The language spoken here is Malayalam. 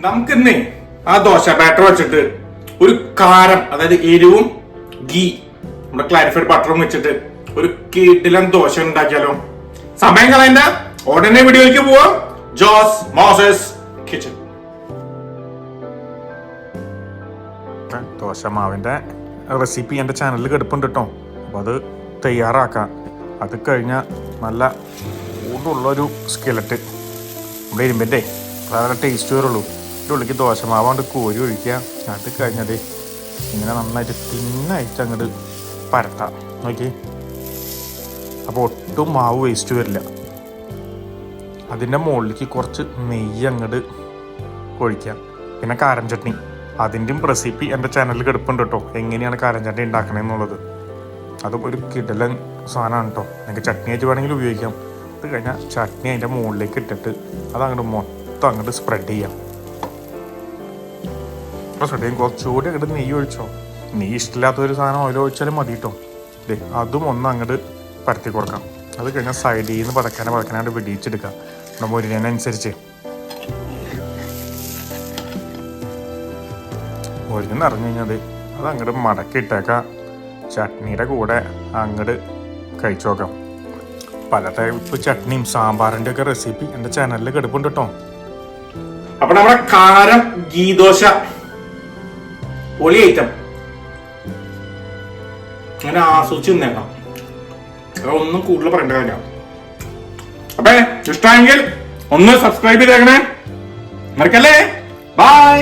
നമുക്കിന്നേ ആ ദോശ ബാറ്റർ വെച്ചിട്ട് ഒരു കാരം, അതായത് എരിവും ഗീ നമ്മുടെ ക്ലാരിഫൈഡ് ബട്ടറും വെച്ചിട്ട് ഒരു കിടിലൻ ദോശ ഉണ്ടാക്കിയാലോ? സമയം കളയണ്ട, ഉടനെ വീഡിയോയിലേക്ക് പോവാം. Jose Moses kitchen. ദോശ മാവിന്റെ റെസിപ്പി എൻ്റെ ചാനലിൽ കിടപ്പുണ്ട് കേട്ടോ. അപ്പോൾ അത് തയ്യാറാക്കാം. അത് കഴിഞ്ഞാൽ നല്ല ചൂടുള്ളൊരു സ്കെലറ്റ് നമ്മുടെ ഇരുമ്പിൻ്റെ വളരെ ടേസ്റ്റ് വരുള്ളൂ. ഇതിൻ്റെ ഉള്ളിലേക്ക് ദോശമാവ് കൊണ്ട് കോരി ഒഴിക്കുക. അത് കഴിഞ്ഞത് ഇങ്ങനെ നന്നായിട്ട് തിന്നായിട്ട് അങ്ങോട്ട് പരത്താം. നോക്കി, അപ്പോൾ ഒട്ടും മാവ് വേസ്റ്റ് വരില്ല. അതിൻ്റെ മുകളിലേക്ക് കുറച്ച് നെയ്യ് അങ്ങോട്ട് ഒഴിക്കാം. പിന്നെ കാരം ചട്നി, അതിൻ്റെയും റെസിപ്പി എൻ്റെ ചാനലിൽ കിടപ്പുണ്ട് കേട്ടോ. എങ്ങനെയാണ് കാരം ചട്നി ഉണ്ടാക്കണമെന്നുള്ളത്. അതും ഒരു കിടലൻ സാധനമാണ് കേട്ടോ. നിങ്ങൾക്ക് ചട്നി ആയിട്ട് വേണമെങ്കിൽ ഉപയോഗിക്കാം. അത് കഴിഞ്ഞാൽ ചട്നി അതിൻ്റെ മുകളിലേക്ക് ഇട്ടിട്ട് അതങ്ങോട്ട് മൊത്തം അങ്ങോട്ട് സ്പ്രെഡ് ചെയ്യാം. അപ്പോൾ സ്പ്രെഡ് ചെയ്യാൻ കുറച്ചുകൂടി അങ്ങോട്ട് നെയ്യ് ഒഴിച്ചോ. നെയ്യ് ഇഷ്ടമില്ലാത്തൊരു സാധനം ഓയിൽ ഒഴിച്ചാലും മതി കേട്ടോ. അതും ഒന്ന് അങ്ങോട്ട് പരത്തി കൊടുക്കാം. അത് കഴിഞ്ഞാൽ സൈഡിൽ നിന്ന് പതക്കാനായിട്ട് വെടിയിച്ചെടുക്കുക നമ്മുടെ മുരിനനുസരിച്ച്. മുരിഞ്ഞ് നിറഞ്ഞു കഴിഞ്ഞാൽ അത് അങ്ങോട്ട് മടക്കിയിട്ടേക്കാം. ചട്നിയുടെ കൂടെ അങ്ങോട്ട് കഴിച്ചു നോക്കാം. പല ടൈപ്പ് ചട്നിയും സാമ്പാറിൻ്റെ ഒക്കെ റെസിപ്പി എൻ്റെ ചാനലിൽ കിടപ്പുണ്ട് കേട്ടോ. അപ്പൊ നമ്മുടെ കാരം ഗീ ദോശ പൊളി ഐറ്റം അങ്ങനെ ആസ്വദിച്ച് നിന്നേക്കാം. ഒന്നും കൂടുതൽ പറയേണ്ട കാര്യം. അപ്പൊ ഇഷ്ടമെങ്കിൽ ഒന്ന് സബ്സ്ക്രൈബ് ചെയ്തേക്കണേ, മറക്കല്ലേ. ബൈ.